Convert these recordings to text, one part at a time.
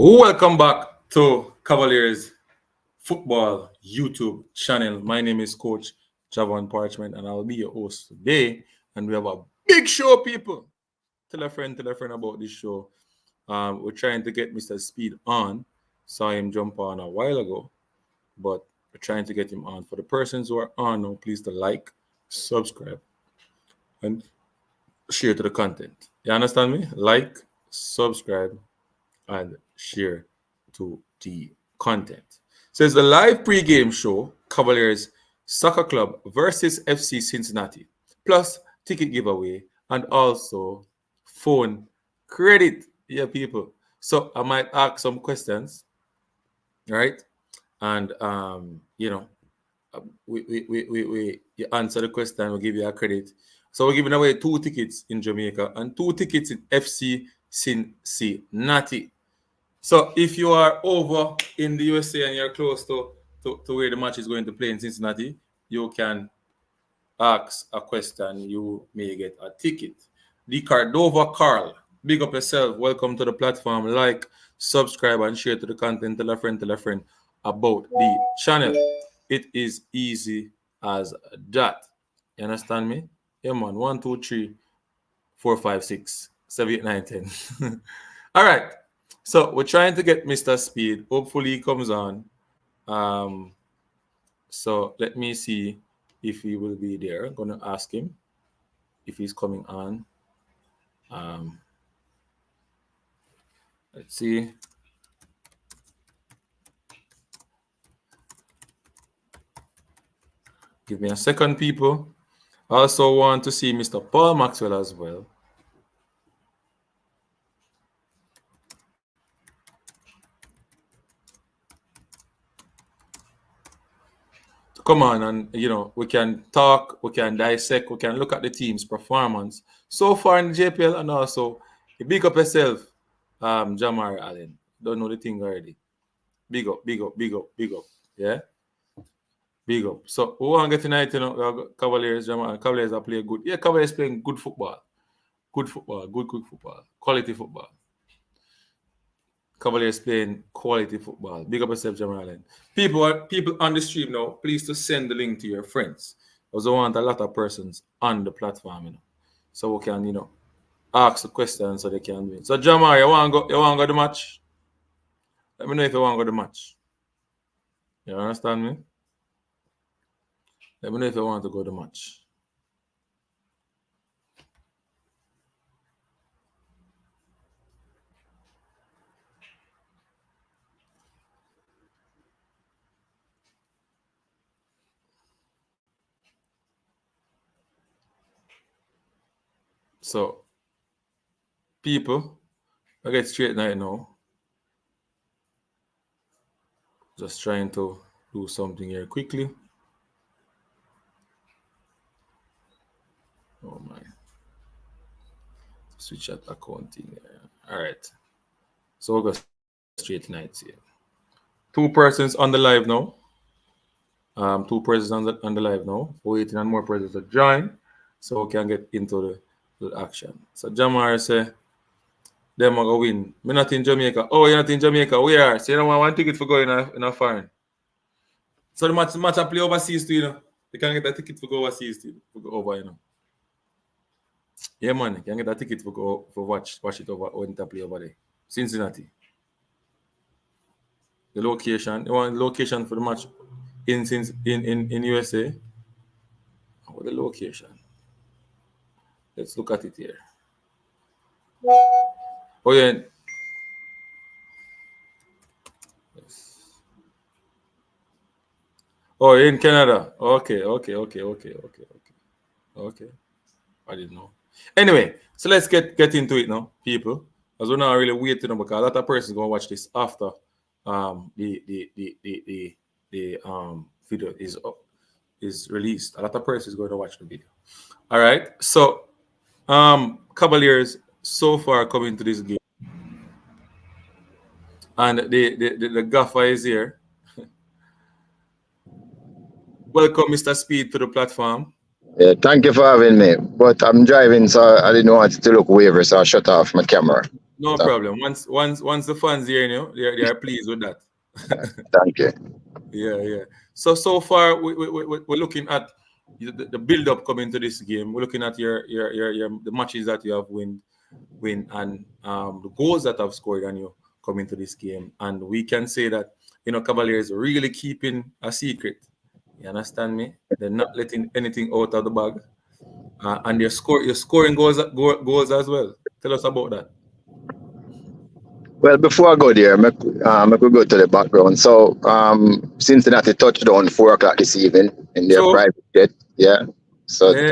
Welcome back to Cavaliers Football YouTube channel. My name is Coach Javon Parchment, and I'll be your host today. And we have a big show, people. Tell a friend about this show. We're trying to get Mr. Speed on. Saw him jump on a while ago, but we're trying to get him on. For the persons who are on now, please to like, subscribe, and share to the content. You understand me? Like, subscribe, and share to the content. So it's the live pre-game show, Cavaliers Soccer Club versus FC Cincinnati, plus ticket giveaway and also phone credit. Yeah, people. So I might ask some questions, right? And we you answer the question, we'll give you a credit. So we're giving away 2 tickets in Jamaica and 2 tickets in FC Cincinnati. So if you are over in the USA and you're close to where the match is going to play in Cincinnati, you can ask a question. You may get a ticket. The Cardova Carl, big up yourself. Welcome to the platform. Like, subscribe, and share to the content. Tell a friend about the channel. It is easy as that. You understand me? Yeah, man. 1, 2, 3, 4, 5, 6, 7, 8, 9, 10. All right. So we're trying to get Mr. Speed. Hopefully he comes on. So let me see if he will be there. I'm going to ask him if he's coming on. Let's see. Give me a second, people. I also want to see Mr. Paul Maxwell as well. Come on, and we can talk, we can dissect, we can look at the team's performance so far in the JPL, and also big up yourself, Jamar Allen. Don't know the thing already. Big up. Yeah, big up. So we want to get tonight, Cavaliers, Jamar. Cavaliers are playing good. Yeah, Cavaliers playing good football, good football, quality football. Cavaliers playing quality football. Big up yourself, Jamal Allen. People on the stream now, please to send the link to your friends. Because I want a lot of persons on the platform, so we can, ask the questions so they can win. So Jamal, you want to go to the match? Let me know if you want to go to the match. You understand me? Let me know if you want to go to the match. So, people, I get straight right now. Just trying to do something here quickly. Oh my. Switch at accounting. All right. So we'll go straight tonight here. 2 persons on the live now. 2 persons on the live now. Waiting on more persons to join so we can get into the action. So Jamar say, them are going to win. Me not in Jamaica. Oh, you're not in Jamaica. We are. So you don't want 1 ticket for going in a foreign. So the match I play overseas too, You can get a ticket for go overseas too. For go over, Yeah, man. You can get a ticket for go for watch it over when they play over there. Cincinnati. The location. You want the location for the match in USA? What the location? Let's look at it here. Oh yeah. Yes. Oh, in Canada. Okay. I didn't know. Anyway, so let's get into it now, people. Because we're not really waiting because a lot of persons gonna watch this after the video is released. A lot of persons going to watch the video. All right. So Cavaliers so far coming to this game. And the gaffer is here. Welcome, Mr. Speed, to the platform. Yeah, thank you for having me. But I'm driving, so I didn't want to look wavy, so I shut off my camera. No So, problem. Once the fans hear you, they are pleased with that. thank you. Yeah. So far we're looking at the build up coming to this game. We're looking at your the matches that you have win and the goals that have scored on you coming to this game, and we can say that Cavaliers really keeping a secret. You understand me? They're not letting anything out of the bag, and you're scoring goals as well. Tell us about that. Well, before I go there, I could go to the background. So, Cincinnati touched down 4 o'clock this evening in their So private jet. Yeah. So, yeah,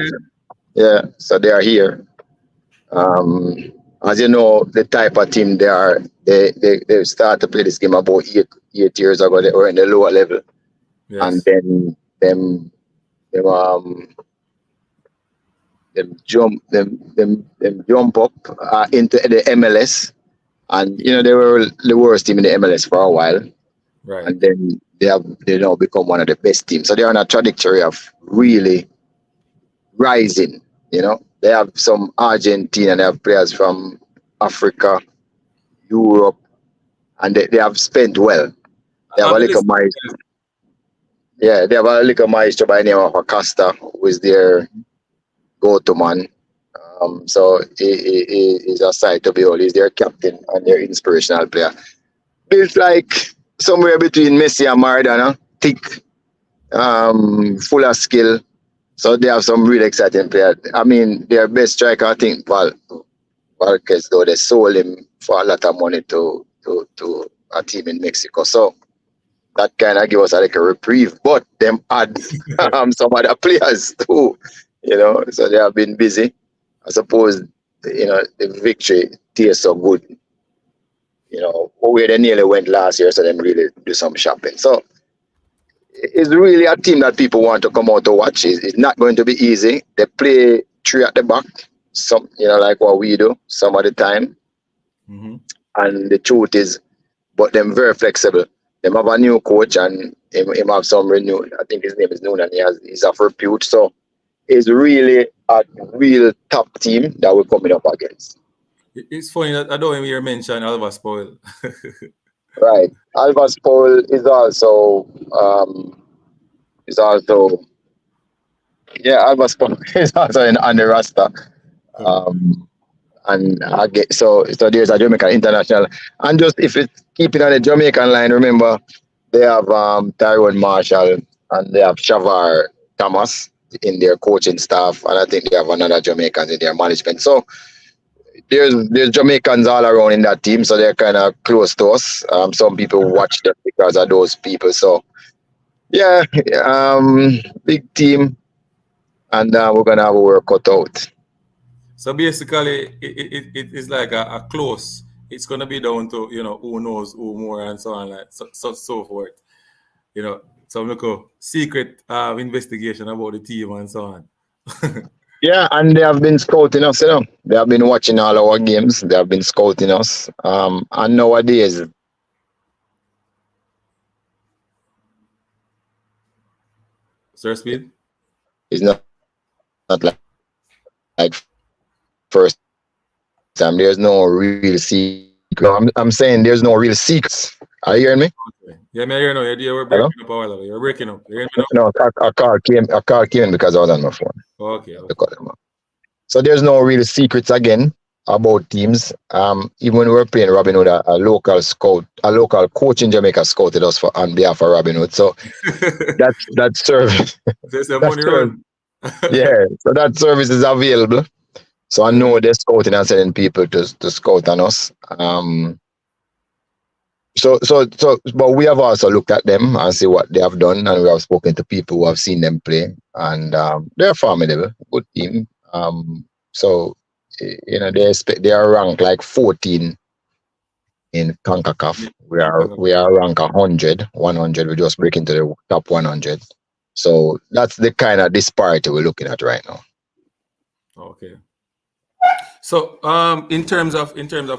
yeah. So they are here. Um, as you know, the type of team they are, they started to play this game about 8 years ago. They were in the lower level, and yes, then them them jump up into the MLS, and they were the worst team in the MLS for a while, right. and then they now become one of the best teams. So they're on a trajectory of really rising. They have some Argentina, they have players from Africa, Europe, and they have spent well. They have I've a been little listening. maestro, yeah, they have a little maestro by the name of Acosta, who is their go-to man. So he's a sight to behold. He's their captain and their inspirational player. Built like somewhere between Messi and Maradona, thick, full of skill. So they have some really exciting players. I mean, their best striker, I think, Valquez, though they sold him for a lot of money to a team in Mexico. So that kind of give us like a reprieve. But them add some other players too, So they have been busy. I suppose the victory tastes so good. Where they nearly went last year, so them really do some shopping. So it's really a team that people want to come out to watch. It's not going to be easy. They play three at the back, some like what we do some of the time. Mm-hmm. And the truth is, but them very flexible. Them have a new coach and him have some renewed. I think his name is Noon, and he's of repute. So it's really a real top team that we're coming up against. It's funny that I don't even hear mention Alva Spoil. Right. Alvas Paul is also yeah, Alvas Paul is also on the roster. Um, and I get so there's a Jamaican international. And just if it's keeping on the Jamaican line, remember they have Tyrone Marshall and they have Shavar Thomas in their coaching staff, and I think they have another Jamaican in their management. So there's Jamaicans all around in that team, so they're kind of close to us. Some people watch them because of those people. So yeah, big team, and we're gonna have a work cut out. So basically, it is like a close. It's gonna be down to who knows who more and so on, like so forth. Some little secret investigation about the team and so on. Yeah, and they have been scouting us. They have been watching all our games. They have been scouting us. And nowadays Sir Speed. it's not like first time. There's no real secret. I'm saying there's no real secrets. Are you hearing me? Okay. Yeah, me hear now. You were Hello? breaking up a while ago. You're breaking up. You hear me No, a call came in because I was on my phone. now? Okay. I had to cut them off. So there's no real secrets again about teams. Even when we were playing Robin Hood, a local coach in Jamaica scouted us for on behalf of Robin Hood. So that service, There's the that money service, run. yeah. So that service is available. So I Yeah. know they're scouting and sending people to scout on us. But we have also looked at them and see what they have done, and we have spoken to people who have seen them play, and they're formidable, good team. So they are ranked like 14 in CONCACAF. We are ranked 100. We just break into the top 100. So that's the kind of disparity we're looking at right now. Okay. So, in terms of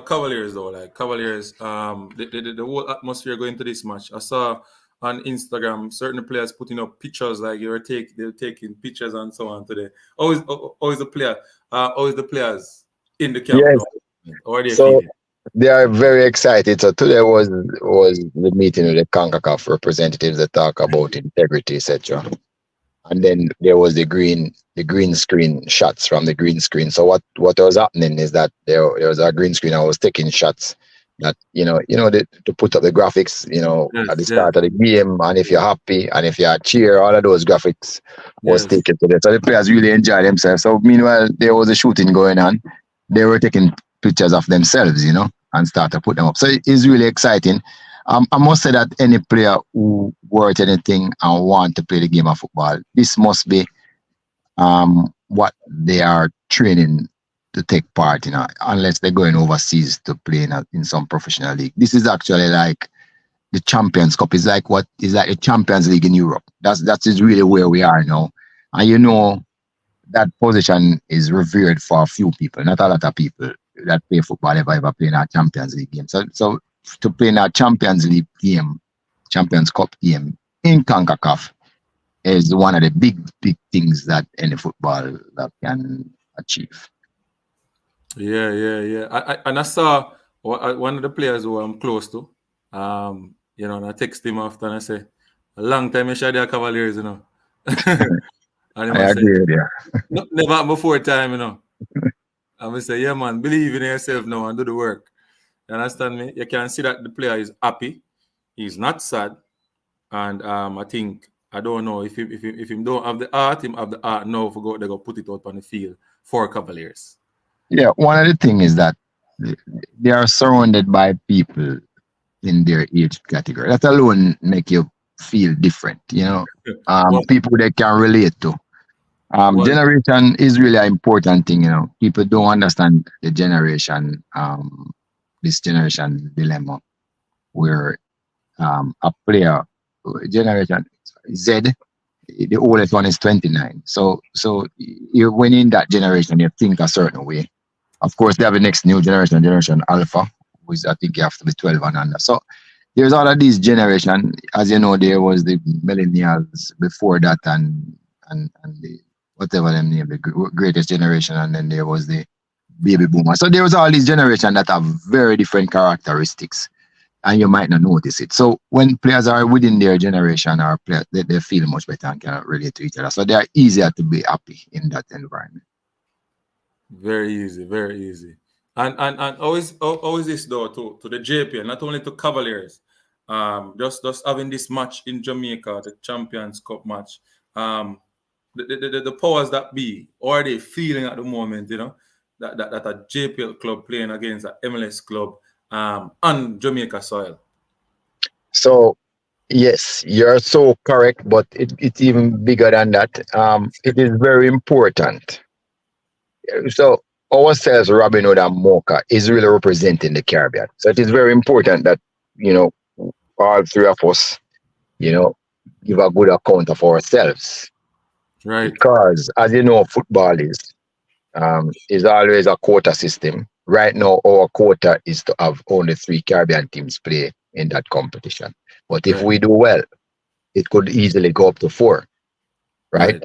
Cavaliers though, like Cavaliers, the whole atmosphere going to this match. I saw on Instagram certain players putting up pictures like they're taking pictures and so on today. Always the players in the camp Yes. now. How are they So feeling? They are very excited. So today was the meeting with the CONCACAF representatives that talk about integrity, etc. And then there was the green screen shots from the green screen. So what was happening is that there was a green screen. I was taking shots that to put up the graphics at the Yes, yes, start of the game, and if you're happy and if you're cheer, all of those graphics was yes, taken to them. So the players really enjoyed themselves. So meanwhile there was a shooting going on, they were taking pictures of themselves, and start to put them up. So it's really exciting. I must say that any player who worth anything and want to play the game of football, this must be what they are training to take part in, unless they're going overseas to play in some professional league. This is actually like the Champions Cup. Is like what is like a Champions League in Europe. That is really where we are now, and that position is revered for a few people, not a lot of people that play football ever play in a Champions League game. So to play in a Champions League game, Champions Cup game in CONCACAF is one of the big things that any football that can achieve. yeah. And I saw one of the players who I'm close to. And I text him after and I say, a long time I shot the Cavaliers, And he I must say, agree with you. no, never happened before time. I must say, yeah, man, believe in yourself now and do the work. You understand me? You can see that the player is happy. He's not sad. And I think, I don't know, if him don't have the art, him have the art now for go, they go put it out on the field for Cavaliers. Yeah, one of the things is that they are surrounded by people in their age category. That alone make you feel different. Well, People they can relate to. well, Generation is really an important thing. People don't understand the generation, this generation dilemma where a player, generation Z, the oldest one is 29. So when in that generation, you think a certain way. Of course, they have the next new generation, Generation Alpha, which I think you have to be 12 and under. So there's all of these generation. As you know, there was the millennials before that, and the whatever them name, the greatest generation, and then there was the baby boomer. So there was all these generation that have very different characteristics, and you might not notice it. So when players are within their generation or players, they feel much better and can relate to each other. So they are easier to be happy in that environment. very easy, very easy. And always this though to the JPL, not only to Cavaliers. Just having this match in Jamaica, the Champions Cup match. The powers that be, or are they feeling at the moment, that a JPL club playing against an MLS club on Jamaica soil. So yes, you're so correct, but it's even bigger than that. It is very important. So ourselves, Robin Hood and Mocha, is really representing the Caribbean. So it is very important that you know all three of us, you know, give a good account of ourselves, Right, because as you know, football is always a quota system. Right now, our quota is to have only three Caribbean teams play in that competition. But if right, we do well, it could easily go up to four, right? right,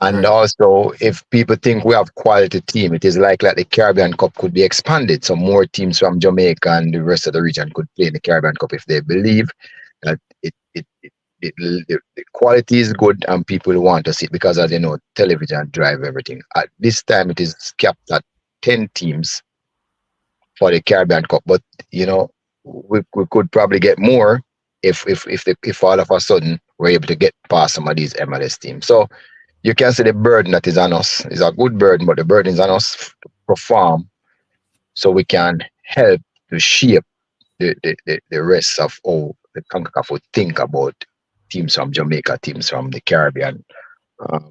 And right. also, if people think we have quality team, it is likely that the Caribbean Cup could be expanded. So more teams from Jamaica and the rest of the region could play in the Caribbean Cup if they believe that the quality is good and people want to see it, because as you know, television drive everything. At this time, it is capped at 10 teams for the Caribbean Cup, but we could probably get more if all of a sudden we're able to get past some of these MLS teams. So you can see the burden that is on us. It's a good burden, but the burden is on us to perform so we can help to shape the rest of how the CONCACAF would think about teams from Jamaica, teams from the Caribbean,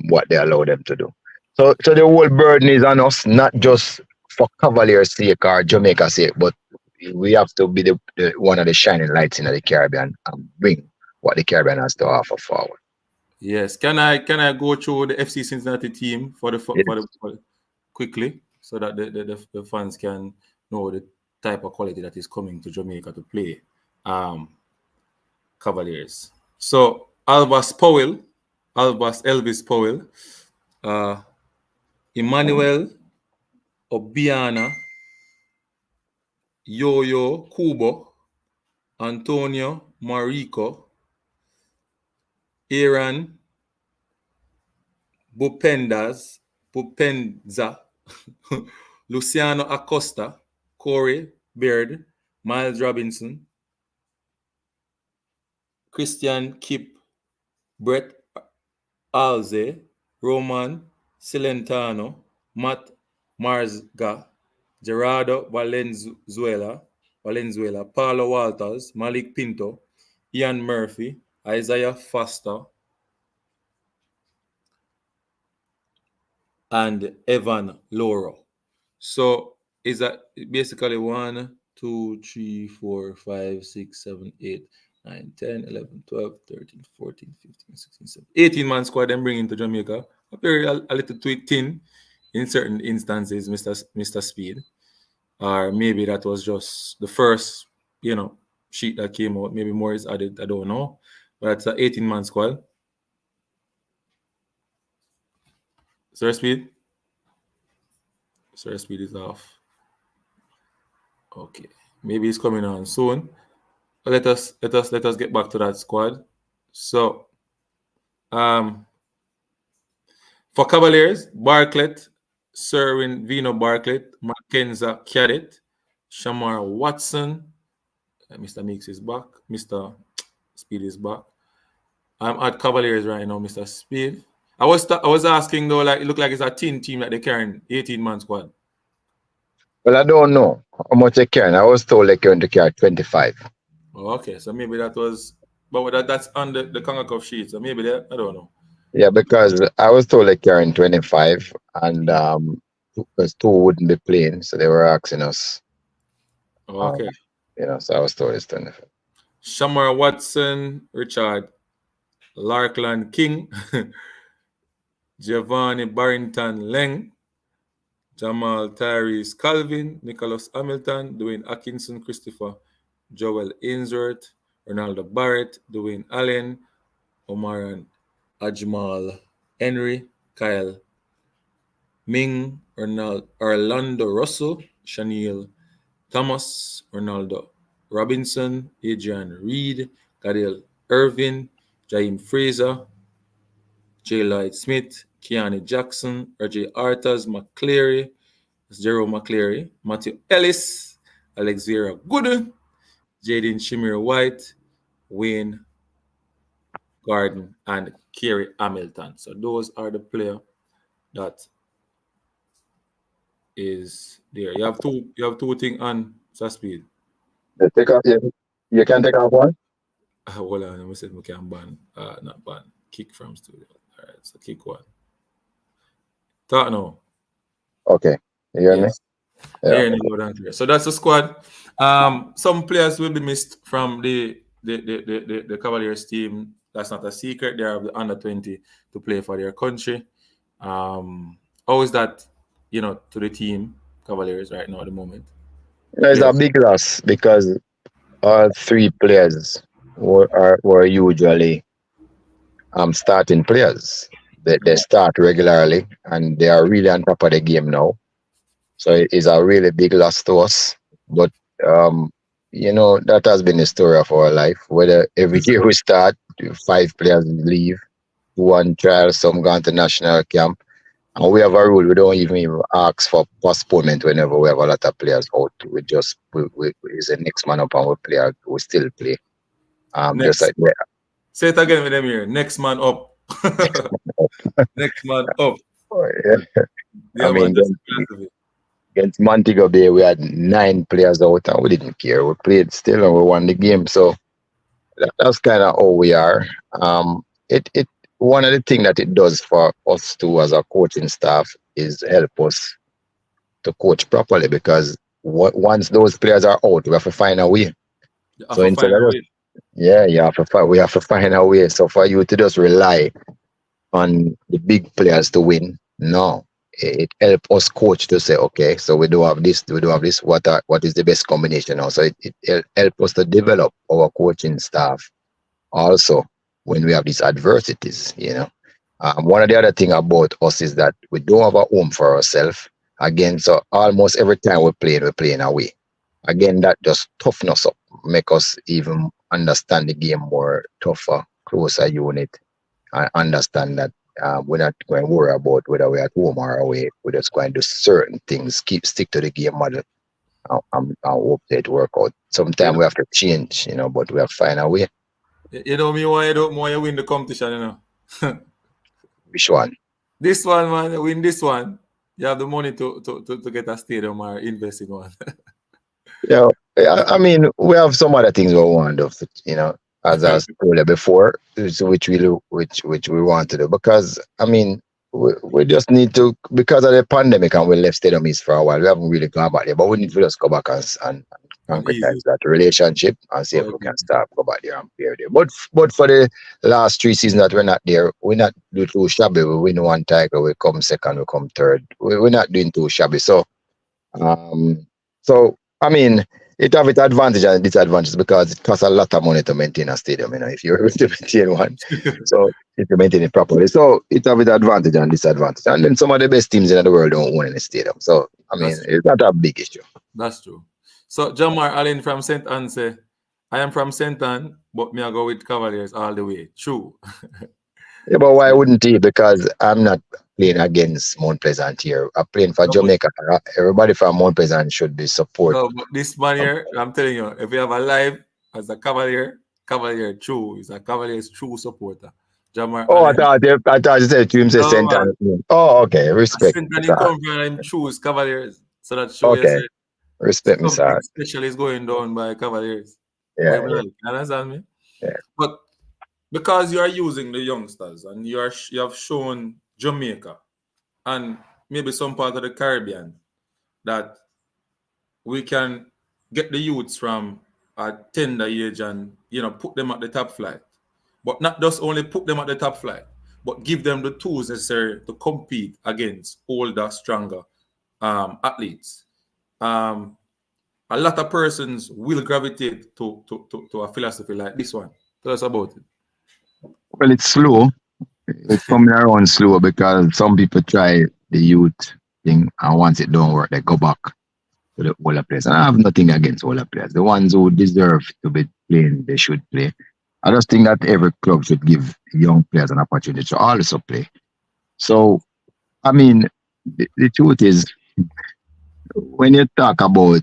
what they allow them to do. So the whole burden is on us, not just for Cavalier's sake or Jamaica's sake, but we have to be the one of the shining lights in the Caribbean and bring what the Caribbean has to offer forward. Yes. Can I go through the FC Cincinnati team for the quickly so that the fans can know the type of quality that is coming to Jamaica to play um Cavaliers. So Albus Elvis Powell, uh Emmanuel Obiana, Yo-Yo Kubo, Antonio Marico, Aaron Bupenza, Luciano Acosta, Corey Beard, Miles Robinson, Christian Kip, Brett Alze, Roman Celentano, Matt Marzga, Gerardo Valenzuela, Paulo Walters, Malik Pinto, Ian Murphy, Isaiah Foster, and Evan Loro. So is that basically 1, 2, 3, 4, 5, 6, 7, 8, 9, 10, 11, 12, 13, 14, 15, 16, 17, 18-man squad them bring into Jamaica. Appear a little thin in certain instances, Mr. Speed. Or maybe that was just the first, sheet that came out. Maybe more is added. I don't know. But it's an 18-man squad. Sir Speed? Sir Speed is off. Okay. Maybe he's coming on soon. Let us get back to that squad. So for Cavaliers, Bartlett, Serwin Vino Bartlett, Mackenzie Cadet, Shamar Watson, Mr. Meeks is back, Mr. Speed is back. I'm at Cavaliers right now, Mr. Speed. I was asking though, like it looked like it's a team that they carrying 18-man squad. Well, I don't know how much they carry. I was told they carry to carry 25. Oh, okay, so maybe that was, but that's on the Conga Cup sheet. So maybe that, I don't know. Yeah, because I was told they carrying 25, and because two wouldn't be playing, so they were asking us. Okay. So I was told it's 25. Shamar Watson, Richard Larkland King, Giovanni Barrington Leng, Jamal Tyrese Calvin, Nicholas Hamilton, Dwayne Atkinson, Christopher Joel Ainsworth, Ronaldo Barrett, Dwayne Allen, Omaran Ajmal Henry, Kyle Ming, Orlando Russell, Shaniel Thomas, Ronaldo Robinson, Adrian Reed, Gadil Irvin, Jaime Fraser, J. Lloyd Smith, Keanu Jackson, RJ Arthurs, McCleary, Jerome McCleary, Matthew Ellis, Alexander Gooden, Jaden Shamir White, Wayne Garden, and Kerry Hamilton. So those are the players that is there. You have two things on Speed. Take off, you can take off one? Hold on, let me see if we can ban. Not ban. Kick from studio. All right, so kick one. Talk now. Okay. You hear me? Yeah. Hearing you loud and clear. So that's the squad. Some players will be missed from the Cavaliers team. That's not a secret. They are the under 20 to play for their country. How is that, to the team, Cavaliers, right now at the moment? It's a big loss because all three players were usually starting players. They start regularly and they are really on top of the game now. So it is a really big loss to us. But that has been the story of our life. Whether every year we start, 5 players leave, 1 trial, some gone to national camp. And we have a rule, we don't even ask for postponement whenever we have a lot of players out. We just is the next man up and we play, we still play. Just like that. Say it again with them here. Next man up. Next man up. Yeah, I mean, against Montego Bay, we had 9 players out and we didn't care. We played still and we won the game. So that's kind of how we are. It one of the things that it does for us too as a coaching staff is help us to coach properly, because once those players are out, we have to find a way. So instead of we have to find a way. So for you to just rely on the big players to win, no. It helps us coach to say, okay, so we do have this, what is the best combination now? So it helps us to develop our coaching staff also when we have these adversities, One of the other things about us is that we don't have a home for ourselves. Again, so almost every time we're playing away. again, that just toughen us up, make us even understand the game more tougher, closer unit. I understand that we're not going to worry about whether we're at home or away. We're just going to do certain things, stick to the game model. I hope that work out. You Sometimes know, we have to change, but we have to find a way. you know me why I don't want you win the competition, you know. Which one? This one, man, win this one. You have the money to get a stadium or invest in one. Yeah, I mean, we have some other things we want to do, as I told you before, which we do, which we want to do. Because I mean, we just need to, because of the pandemic and we left Stadium East for a while. We haven't really gone back there, but we need to just go back and And easy. concretize that relationship and see if Oh, we can start go back there and play there. But for the last 3 seasons that we're not there, we're not do too shabby. We win one title, we come second, we come third. We're not doing too shabby. Um, so I mean, it have its advantage and disadvantages because it costs a lot of money to maintain a stadium. If you're able to maintain one, so if you maintain it properly, so it have its advantage and disadvantage. And then some of the best teams in the world don't own any stadium. So I mean, That's true. it's not a big issue. That's true. So Jamar Allen from St. Anne say, I am from St. Anne, but me I go with Cavaliers all the way. True. Yeah, but why wouldn't he? Because I'm not playing against Mount Pleasant here. I'm playing for No, but, Jamaica. Everybody from Mount Pleasant should be support. no, but this man here, I'm telling you, if you have a live as a Cavalier true, is a Cavaliers true supporter. Jamar Oh, Allen. I thought you said to him say No Saint man. Anne. Oh, okay. I Respect, sent and him sir. come from him choose Cavaliers. So that show you Okay. said Respect me, something sir. special is going down by Cavaliers. What Yeah, him yeah, like, you understand me? yeah. But because you are using the youngsters and you have shown Jamaica and maybe some part of the Caribbean that we can get the youths from a tender age and put them at the top flight. But not just only put them at the top flight, but give them the tools necessary to compete against older, stronger athletes. Um, a lot of persons will gravitate to a philosophy like this one. Tell us about it. Well, it's slow. It's coming around slow because some people try the youth thing, and once it don't work, they go back to the older players. And I have nothing against older players. The ones who deserve to be playing, they should play. I just think that every club should give young players an opportunity to also play. So, I mean, the truth is, when you talk about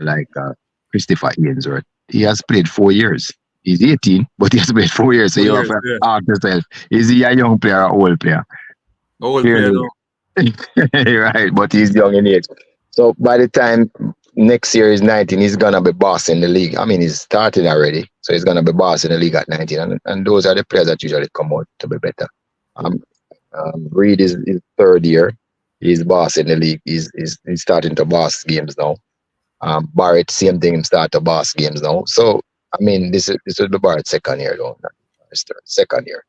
like Christopher Ainsworth, he has played 4 years. He's 18, but he has played 4 years. So For you have years, to yeah. ask yourself, is he a young player or old player? Old player Clearly, now. right, but he's young in age. So by the time next year is 19, he's gonna be boss in the league. I mean, he's started already, so he's gonna be boss in the league at 19, and those are the players that usually come out to be better. Um, Reed is his third year. He's boss in the league. He's starting to boss games now. Barrett, same thing. Him start to boss games now. So I mean, this will be Barrett's second year though. Not his third, second year.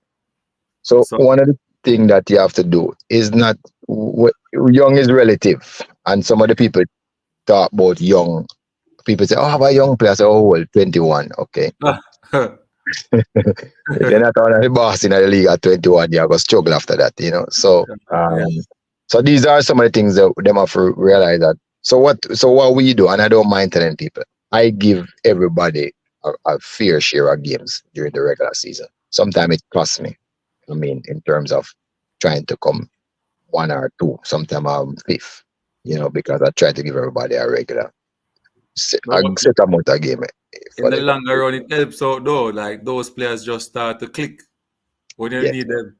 So So one of the things that you have to do is not young is relative, and some of the people talk about young. People say, "Oh, have a young player." I say, "Oh, well, 21, okay." If you're not one of the boss in the league at 21, you're gonna struggle after that. yeah. So these are some of the things that them have to realize that. So what we do, and I don't mind telling people, I give everybody a fair share of games during the regular season. Sometimes it costs me. I mean, in terms of trying to come one or two, sometimes I'm fifth. Because I try to give everybody a regular No, a but set amount of game in for the them. longer run, it helps out though. Like those players just start to click when you Yes. need them.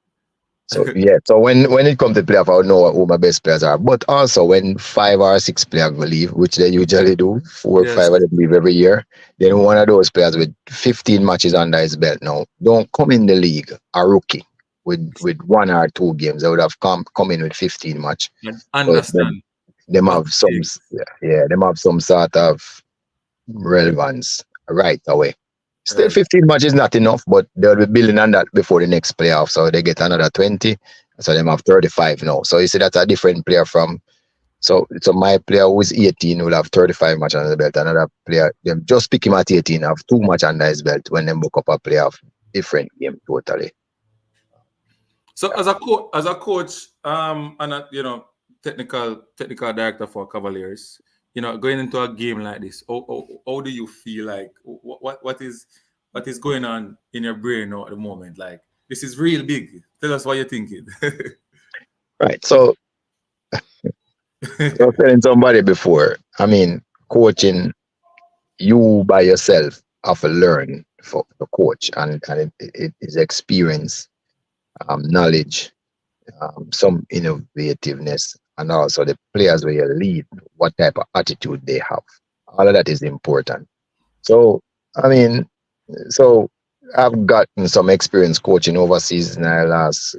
So yeah, so when it comes to playoff, I would know who my best players are. But also when 5 or 6 players will leave, which they usually do, 4 or 5 Yes. of them leave every year, then one of those players with 15 matches under his belt now don't come in the league a rookie with 1 or 2 games. They would have come in with 15 match. And So them, understand them what have some it takes. them have some sort of relevance right away. Still, Right. 15 matches is not enough, but they'll be building on that before the next playoff. So they get another 20. So they have 35 now. So you see, that's a different player from. So my player who is 18 will have 35 match under the belt. Another player, them just pick him at 18, have 2 match under his belt when they book up a playoff. Different game totally. So as a coach, and a technical director for Cavaliers, going into a game like this, how do you feel like what is going on in your brain now at the moment? Like this is real big. Tell us what you're thinking. Right. So I was telling somebody before, I mean, coaching, you by yourself have to learn for the coach, and it is experience, knowledge, some innovativeness, and also the players where you lead, what type of attitude they have. All of that is important. So, I mean, so I've gotten some experience coaching overseas in the last,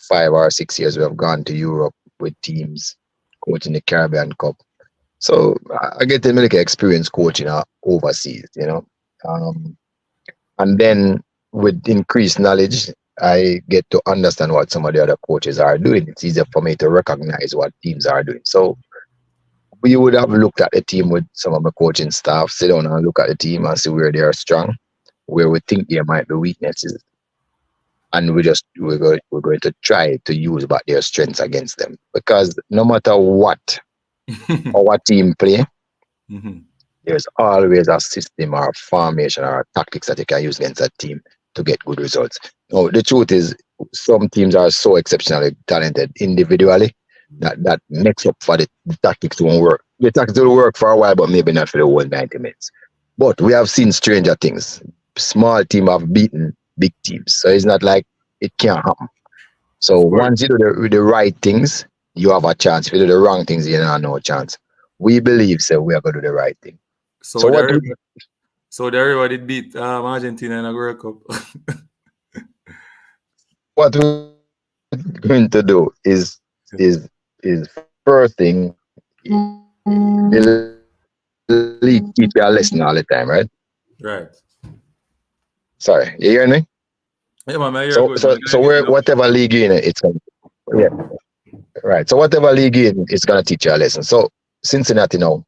5 or 6 years. We have gone to Europe with teams, coaching the Caribbean Cup. So I get to make experience coaching overseas, Um, and then with increased knowledge, I get to understand what some of the other coaches are doing. It's easier for me to recognize what teams are doing. So we would have looked at the team with some of the coaching staff, sit down and look at the team and see where they are strong, where we think there might be weaknesses, and we're going to try to use back their strengths against them. Because no matter what our team play, Mhm. there's always a system or a formation or a tactics that you can use against a team to get good results. No, the truth is, some teams are so exceptionally talented individually that makes up for the tactics won't work. The tactics will work for a while, but maybe not for the whole 90 minutes. But we have seen stranger things. Small team have beaten big teams, so it's not like it can't happen. So Of course. once you do the right things, you have a chance. If you do the wrong things, you have no chance. We believe so. We are going to do the right thing. So So what there, so there everybody beat Argentina in a World Cup. what we're going to do is first thing, the league teach you a lesson all the time, right? Right. Sorry, you hearing me? Yeah, man, So you're so good, man. so Gotta where get you. whatever league you're in, it's going, yeah, right. So whatever league you're in, it's gonna teach you a lesson. So Cincinnati now,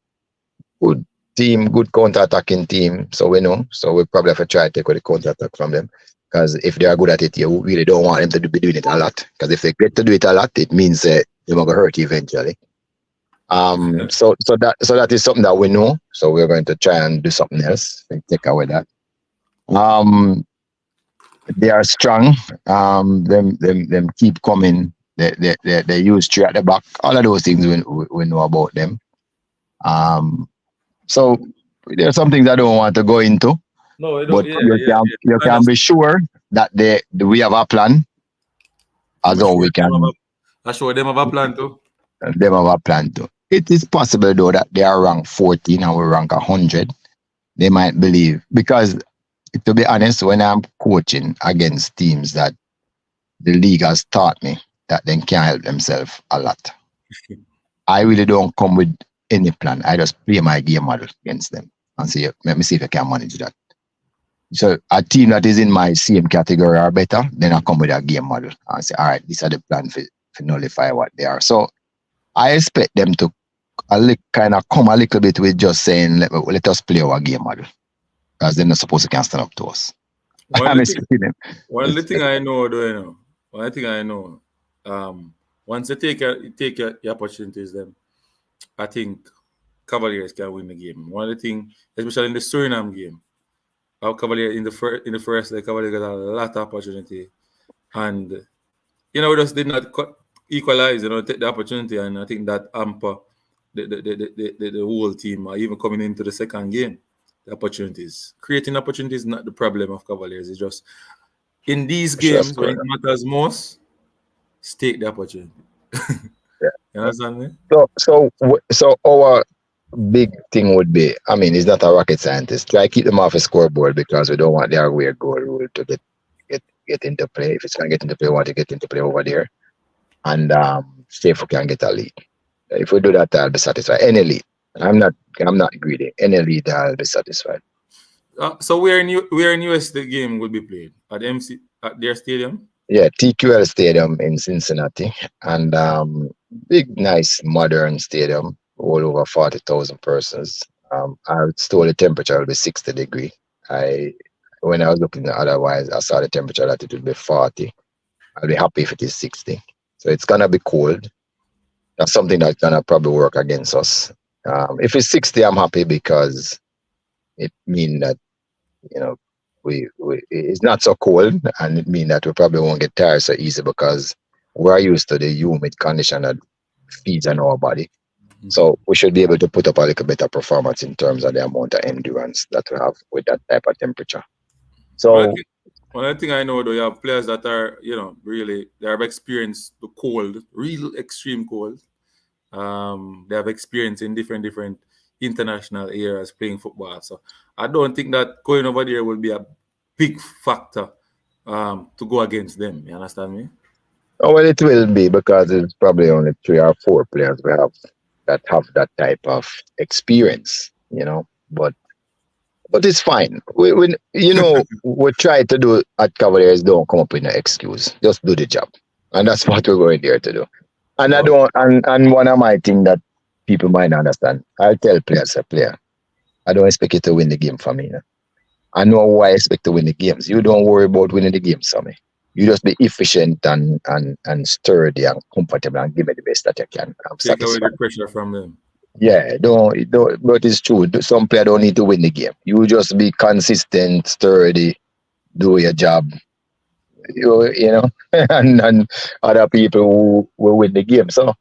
good team, good counter attacking team. So we know. So we probably have to try to take away the counter attack from them. Because if they are good at it, you really don't want them to be doing it a lot. Because if they get to do it a lot, it means they're gonna hurt you eventually. So that is something that we know. So we're going to try and do something else and take away that. Um, they are strong. Them keep coming. They use three at the back. All of those things we know about them. Um, so there are some things I don't want to go into, No, I don't. but Yeah, you yeah, can yeah. you I can be understand. sure that we have a plan I'm as how sure we them have can a, I'm sure them have a plan too. them have a plan too. It is possible though that they are ranked 14 and we rank 100. They might believe because, to be honest, when I'm coaching against teams that the league has taught me that they can help themselves a lot, I really don't come with any plan. I just play my game model against them and say, let me see if I can manage that. So a team that is in my same category or better, then I come with a game model and say, all right, these are the plan for nullify what they are. So I expect them to kind of come a little bit with just saying, let us play our game model. Because they're not supposed to can stand up to us. One I'm of the thing, expecting them. one of the thing I know, though, one thing I know, once you take your opportunities, then I think Cavaliers can win the game. One of the thing, especially in the Suriname game, our Cavalier in the first, the Cavaliers got a lot of opportunity, and we just did not equalize. Take the opportunity, and I think that hamper the whole team, or even coming into the second game. The opportunities, creating opportunities, is not the problem of Cavaliers. It's just in these Sure, games when score. it matters most, take the opportunity. Yeah. You understand me? So our big thing would be, I mean, he's not a rocket scientist. Try keep them off a scoreboard because we don't want their weird goal rule to get into play. If it's gonna get into play, we want to get into play over there and see if we can get a lead. If we do that, I'll be satisfied. Any lead. I'm not greedy. Any lead, I'll be satisfied. So where in US the game will be played at MC at their stadium. Yeah, TQL Stadium in Cincinnati, and big, nice, modern stadium, all over 40,000 persons. I was told the temperature will be 60 degree. I When I was looking at otherwise, I saw the temperature that it would be 40. I'll be happy if it is 60. So it's gonna be cold. That's something that's gonna probably work against us. If it's 60, I'm happy because it means that you know we it's not so cold, and it means that we probably won't get tired so easy because we're used to the humid condition that feeds on our body. Mhm. So we should be able to put up a little better performance in terms of the amount of endurance that we have with that type of temperature. Well, I So think one other thing I know though, you have players that are, really they have experienced the cold, real extreme cold. They have experience in different international areas playing football. So I don't think that going over there will be a big factor to go against them. You understand me? oh, well, it will be because it's probably only 3 or 4 players we have that type of experience, But it's fine. We try to do at Cavaliers. Don't come up with no excuse. Just do the job, and that's what we're going there to do. And I Oh, don't. And one of my things that people might not understand. I'll tell players, a player, I don't expect you to win the game for me. I know why I expect to win the games. You don't worry about winning the games for me. You just be efficient and sturdy and comfortable and give me the best that you can. I'm take away the satisfied. pressure from them. Yeah, don't, but it's true. Some player don't need to win the game. You just be consistent, sturdy, do your job, and other people who will win the game. So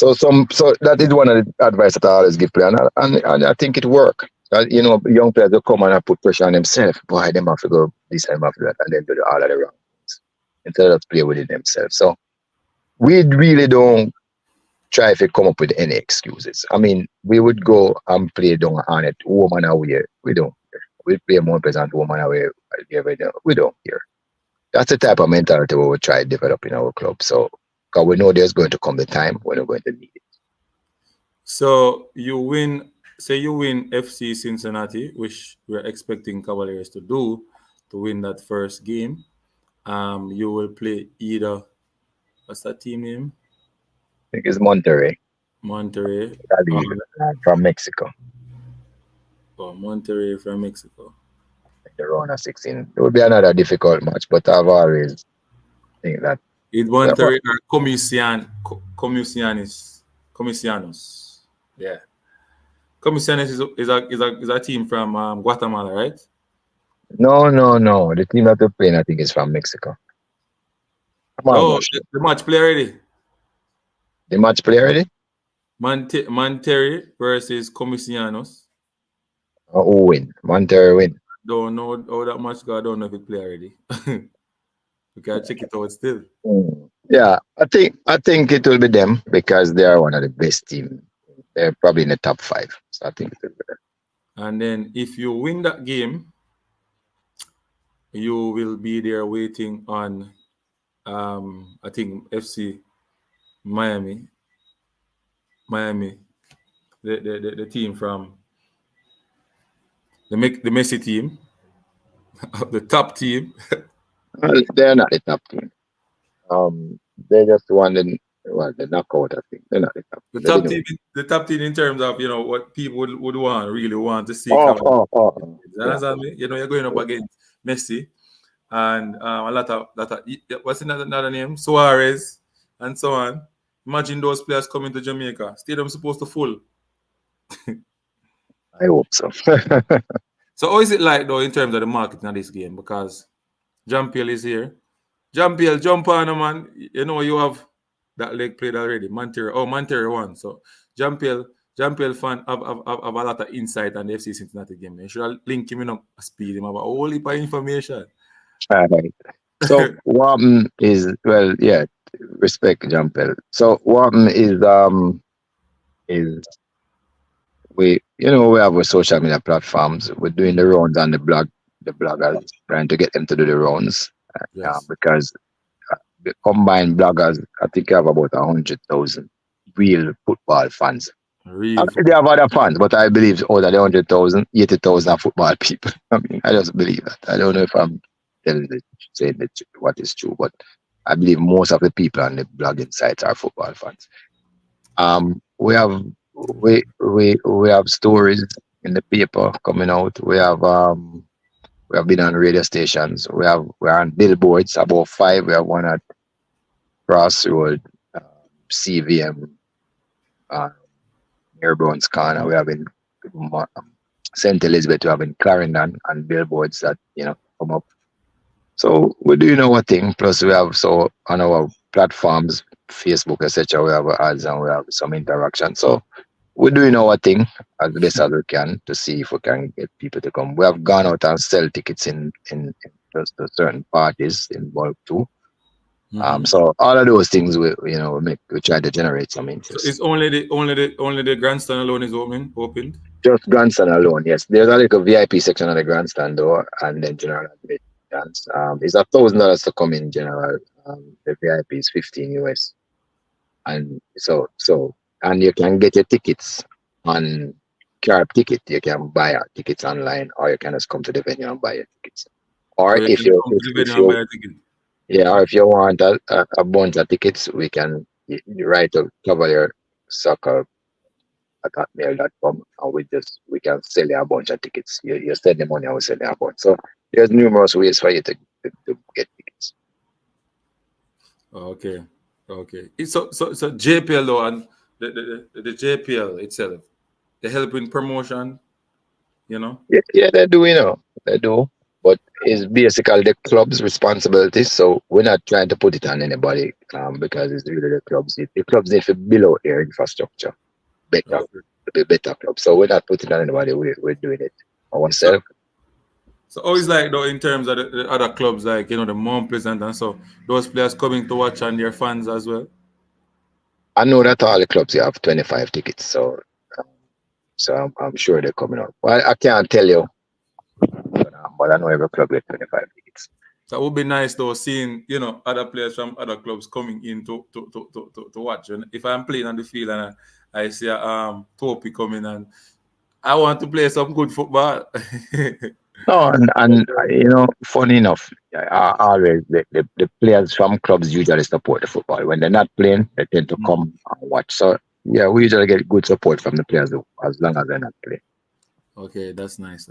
that is one of the advice that I always give players, and I think it work. Young players will come and put pressure on themselves. Boy, them have to go this time after that, and then do all of the wrong things instead of play with it themselves. So we really don't try to come up with any excuses. I mean, we would go and play down on it, home and away. We don't care. We play more present home and away. We don't care. That's the type of mentality we would try to develop in our club. So, because we know there's going to come the time when we're going to need it. So you win FC Cincinnati, which we're expecting Cavaliers to do to win that first game. You will play either what's that team name? I think it's Monterrey, Monterrey, Cali, from Mexico, or Monterrey from Mexico. in the round of 16. It would be another difficult match, but I've always think that. It's Monterrey or Comisianos. Yeah. Comisianos is a team from Guatemala, right? No, no, no. The team that we're playing, I think, is from Mexico. I'm Oh, almost sure. the match play already. The match play already? Monterrey versus Comisianos. Who win? Monterrey win. Don't know how that match go. I don't know if it play already. We can check it out still. Yeah, I think it will be them because they are one of the best team. They're probably in the top 5. So I think it will be them. And then if you win that game, you will be there waiting on I think FC Miami. Miami. The team from the Messi team, the top team. Well, they're not the top team. They just won the knockout. I think they're not the top The team. They top didn't team win. the top team in terms of what people would really want to see Oh, Cavani. oh, oh, oh. You Yeah, understand me? You're going up yeah. against Messi and a lot of what's another name? Suarez and so on. Imagine those players coming to Jamaica. Stadium supposed to full. I hope so. So how is it like though in terms of the marketing of this game? Because Jean-Pierre is here. Jean-Pierre, jump on man. You know you have that leg played already. Monterrey won. So Jean-Pierre fan have a lot of insight on the FC Cincinnati game. You should have link him in up speed him about a whole heap of information. All right. So what is, well, yeah, respect Jampel. So what is we have our social media platforms. We're doing the rounds on the bloggers, trying to get them to do the rounds Yes. because the combined bloggers, I think, have about 100,000 real football fans. I Real mean, they football. have other fans, but I believe out of the 100,000, 80,000 are football people. I mean, I just believe that. I don't know if I'm saying what is true, but I believe most of the people on the blogging sites are football fans. We have we have stories in the paper coming out. We have been on radio stations. We're on billboards, about 5. We have one at Crossroad, CVM, uh, Airborne's Corner, we have in St. Elizabeth, we have in Clarendon, and billboards that come up. So we're doing our thing. Plus, we have on our platforms, Facebook, etc. We have ads and we have some interaction. So we're doing our thing as best as we can to see if we can get people to come. We have gone out and sell tickets in just to certain parties in bulk too. So all of those things we try to generate some So interest. it's only the grandstand alone is opened. Just grandstand alone, yes. There's a little VIP section on the grandstand door, and then general admittance. It's $1,000 to come in general. The VIP is 15 US, and and you can get your tickets on Carb Ticket. You can buy our tickets online, or you can just come to the venue and buy your tickets. Or Or you if can you come to the venue and buy a ticket. or if you want a bunch of tickets, we can write a Cavalier soccer at hotmail.com, and we can sell you a bunch of tickets. You send the money and we sell you a bunch. So there's numerous ways for you to get tickets. Okay. So JPL though, and the JPL itself, they help in promotion, Yeah, they do, they do. But it's basically the club's responsibility. So we're not trying to put it on anybody because it's really the clubs. The clubs need to build out their infrastructure better, Okay. to be better club. So we're not putting it on anybody. We're doing it So, ourselves. so always like though in terms of the other clubs like the Mount Pleasant and so those players coming to watch and their fans as well. I know that all the clubs you have 25 tickets, um, so I'm sure they're coming out. Well, I can't tell you, but I know every club gets 25 tickets. That would be nice though, seeing other players from other clubs coming in to watch. And if I'm playing on the field and I see a Topi coming and I want to play some good football. No, and funny enough, always the players from clubs usually support the football. When they're not playing, they tend to come and watch. So yeah, we usually get good support from the players as long as they're not playing. Okay, that's nice.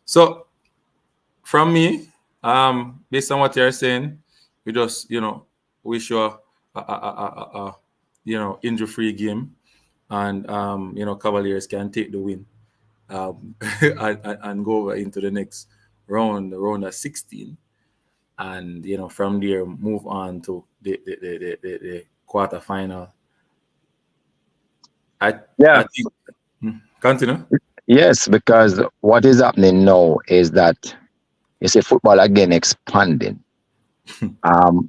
So from me, based on what you're saying, we just wish you a injury-free game, and Cavaliers can take the win, and go over into the next round, the round of 16, and from there move on to the quarterfinal. I Yeah, think continue. yes, because what is happening now is that you see football again expanding.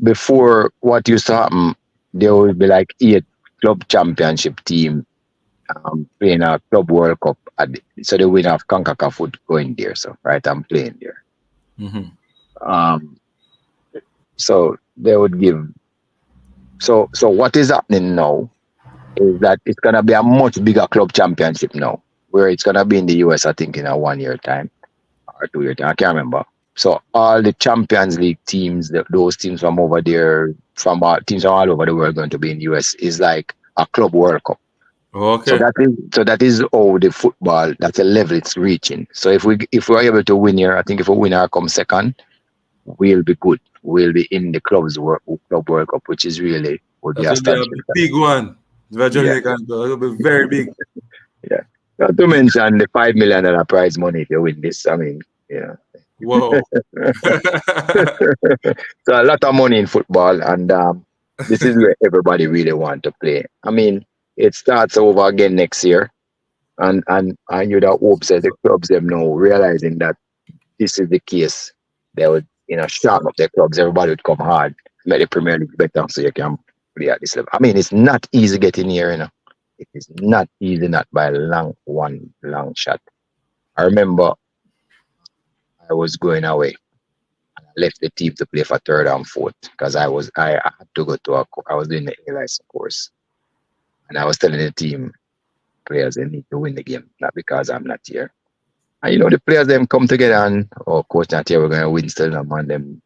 Before, what used to happen, there would be like 8 club championship team playing a club World Cup. So the winner of CONCACAF would go in there. So right, I'm playing there. Mm-hmm. Um, so they would give. So what is happening now is that it's gonna be a much bigger club championship now, where it's gonna be in the US, I think, in a 1 year time or 2 year time. I can't remember. So all the Champions League teams, those teams from over there, teams from all over the world, going to be in the US is like a club World Cup. So Okay. that is how the football, that's the level it's reaching. So if we're able to win here, I think if a winner comes second, we'll be good. We'll be in the club World Cup, which is really would be That will be a astonishing. big one. The Yeah, Jamaican, it will be very big. yeah. Not to mention the $5 million prize money if you win this. I mean, yeah. Whoa. So a lot of money in football, and this is where everybody really want to play. I mean, it starts over again next year, and you'd have hopes that the clubs them know, realizing that this is the case, they would sharpen up their clubs. Everybody would come hard, make the Premier League better, so you can play at this level. I mean, it's not easy getting here, It is not easy, not by one long shot. I remember I was going away. I left the team to play for third and fourth because I had to go to I was doing the A license course, and I was telling the team players they need to win the game, not because I'm not here. And the players them come together and coach not here, we're gonna win still and man them,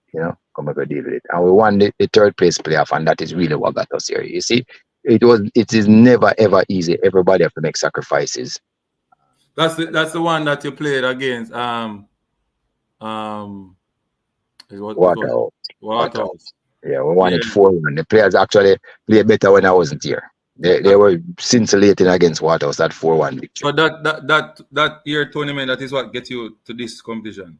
come and go deal with it. And we won the third place playoff, and that is really what got us here. You see, it is never ever easy. Everybody have to make sacrifices. That's the one that you played against. Um, it What was else? What Waterhouse. else? Yeah, we won Yeah. it 4-1. The players actually played better when I wasn't here. They were scintillating against Waterhouse that 4-1 victory So that year tournament, that is what gets you to this competition.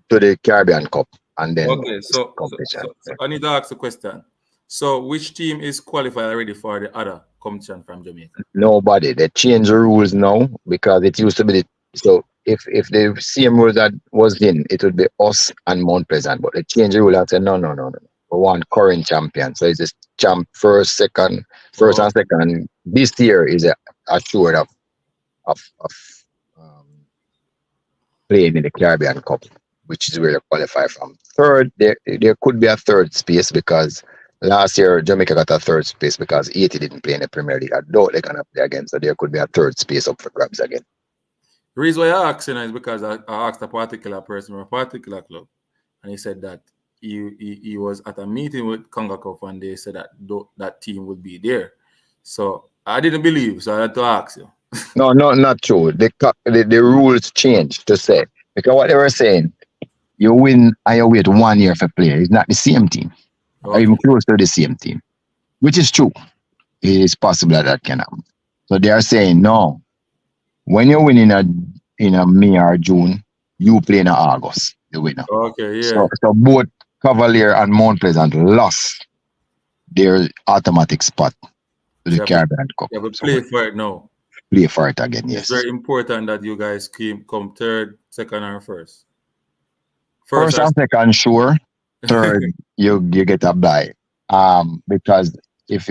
to the Caribbean Cup and then Okay, this so so, competition. so so I need to ask a question. So which team is qualified already for the other competition from Jamaica? Nobody. They change the rules now because it used to be so if the same rules that was in, it would be us and Mount Pleasant. But they change the rule and say no. We want current champion. So it's this champ first, second, first Oh, and second. This year is assured of um, playing in the Caribbean Cup, which is where they qualify from. Third, there could be a third space because last year Jamaica got a third space because Haiti didn't play in the Premier League. I know they're gonna play again, so there could be a third space up for grabs again. the reason why I asked is because I asked a particular person from a particular club, and he said that he was at a meeting with Kongakov and they said that that team would be there. So I didn't believe, so I had to ask you. No, not true. The rules changed to say because what they were saying, you win and you wait 1 year for play. It's not the same team, or even Okay. close to the same team, which is true. It is possible that can happen. So they are saying no. When you win in a May or June, you play in August, the winner. Okay, yeah. So both Cavalier and Mount Pleasant lost their automatic spot to So the Caribbean Cup. you have to So play we for it now. play for it again, It's yes. very important that you guys come third, second, or first. First First or and second, sure. Third, you get a bye. Because if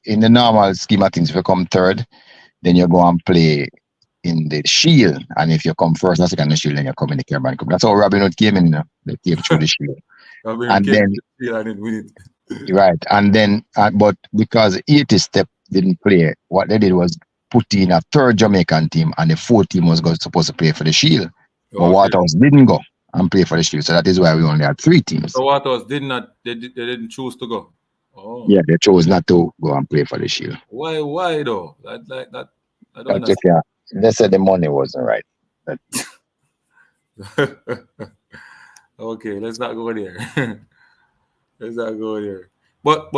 in the normal scheme of things, if you come third, then you go and play in the Shield, and if you come first and second in the Shield, then you come in the Caribbean Cup. That's how Robin Hood came in. They came through the Shield, I've been and came then to the field and didn't win it. right, and then but because 80 Step didn't play, what they did was put in a third Jamaican team, and the fourth team was supposed to play for the Shield, but Okay. Waterhouse didn't go and play for the Shield, so that is why we only had three teams. So what was did not they didn't choose to go. Oh. Yeah, they chose not to go and play for the Shield. Why though? That like that I don't But if you, they said the money wasn't right. But understand. Okay, let's not go there. Let's not go there. But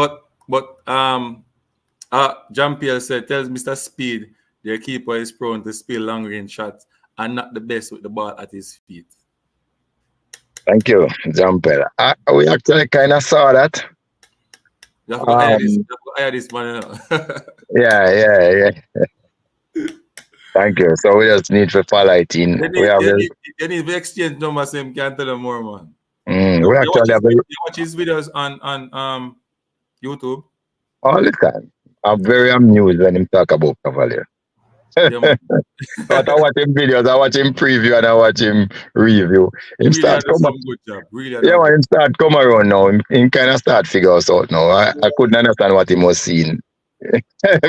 Jean Pierre said tells Mr. Speed their keeper is prone to spill long range shots and not the best with the ball at his feet. thank you, Jampel. We actually kind of saw that. You have to go hire this. Um, You have to go hire this man. You know? yeah. Thank you. So we just need for follow it in. They We need, have they this. need, they need to exchange numbers. Him can't tell them more, man. We You watch actually have you watch his videos on YouTube. all the time. I'm very amused when him talk about Cavalier. Yeah, man. But I watch him videos, I watch him preview, and I watch him review. Him Really, I start do come up. some good job. Really, I do Yeah, a when good. him start come around now, him kind of start figure us out now. I couldn't understand what he was seeing